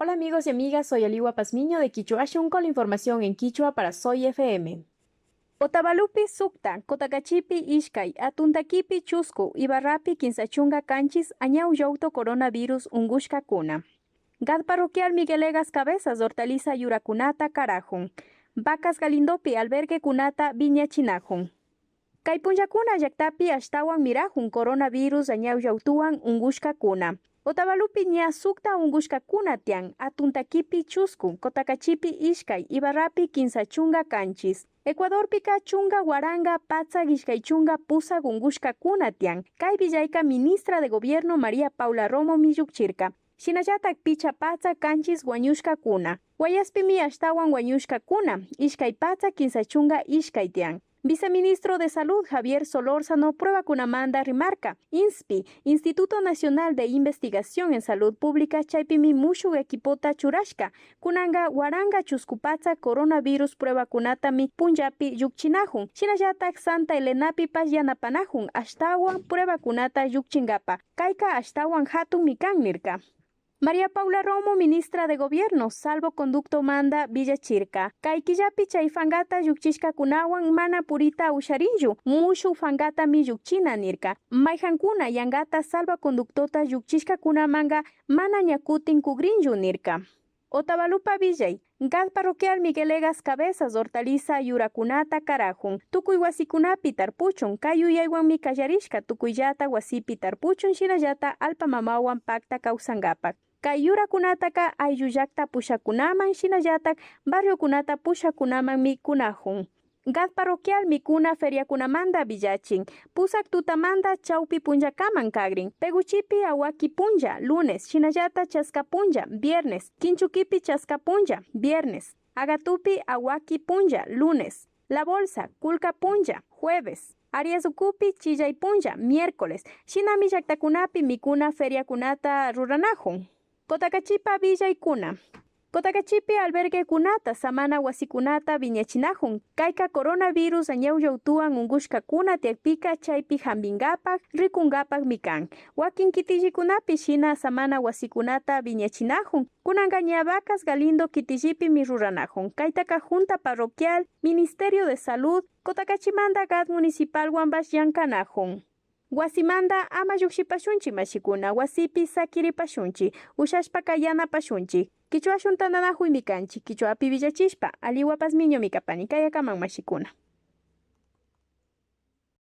Hola amigos y amigas, soy Aliwa Pazmiño de Quichuashun con la información en Quichua para Soy FM. Otavalupi sukta, Kotakachipi ishkai, Atuntakipi chusku, Ibarrapi kinsachunga canchis, añau yauto coronavirus ungushka kuna. Gad parroquial Miguelegas Cabezas, Hortaliza Yuracunata Carajun. Vacas Galindopi, albergue Cunata Viña Chinajun. Kaipunyakuna yaktapi ashtawan mirajun coronavirus añau yautuan ungushka kuna. Otavalupi ña sukta ungushka kuna tian, Atuntakipi chusku, Kotakachipi ishkai, Ibarrapi kinsachunga canchis. Ecuador pika chunga waranga patsa gishkaichunga pusa gungushka kuna tian. Kai Villayka ministra de Gobierno María Paula Romo Millukchirka. Shinayatak picha patsa canchis guanyushka kuna. Guayaspimi ashtawan guanyushka kuna. Ishkai patsa kinsachunga ishkai tian. Viceministro de Salud Javier Solórzano prueba kunamanda remarca. INSPI, Instituto Nacional de Investigación en Salud Pública chaypimi mushuk equipota churashka. Kunanga waranga chuskupatsa coronavirus prueba kunatami punjapi yukchinajun. Shinayatak Santa Elenapi payanapanajun. Ashtawan prueba kunata yukchingapa. Kaika ashtawan hatun mikan nirka. María Paula Romo, ministra de Gobierno, salvoconducto manda Villachirka. Kaikillapi chayfangata yukchishka kunawan mana purita usharillu. Mushu fangata mi yukchina nirka. Mayhankuna yangata salvoconductota yukchishka kunamanga mana ñakutin kugrinju nirka. Otavalupa Villay, Gad parroquial Miguelegas Cabezas, Hortaliza Yuracunata Carajun. Tukuy wasikunapi tarpuchun, kayuyaywanmi kallarishka tukuyllata wasipi tarpuchun shinallata alpamamawan pakta kawsangapak. Kay yurakunataka ayllulakta pushakunaman shinallatak barriokunata pushakunamanmi kunajun. Gad parroquial mikuna feriakunamanda villachin. Pusak tutamanda chaupi punllakaman kagrin. Peguchipi awaki punlla, lunes. Shinallata chaska punlla, viernes. Kinchukipi chaska punlla, viernes. Agatupi awaki punlla, lunes. La Bolsa, kulka punlla, jueves. Ariasukupi chillay punlla, miércoles. Shinami llaktakunapi mikuna feriakunata ruranajun. Kotakachipa Villay kuna. Kotakachipi albergue kunata samana wasikunata viñachinajun. Kaika coronavirus añau yautuan ungushka kuna tiakpika chaypi hambingapak rikungapak mikan. Wakin kitillikunapi shina samana wasikunata viñachinajun. Kunanga ña Vacas Galindo kitillipi mi ruranajun. Kaitaka Junta Parroquial, Ministerio de Salud, Kotakachimanda Gad Municipal Wambash yankanajun. Wasimanda ama yukshipashunchi mashikuna, wasipi sakiripashunchi, ushashpa kayanapashunchi. Quichua shuntananajuy mikanchi, quichuapi villachishpa, Aliwa Pazmiño mikapani kayakaman mashikuna.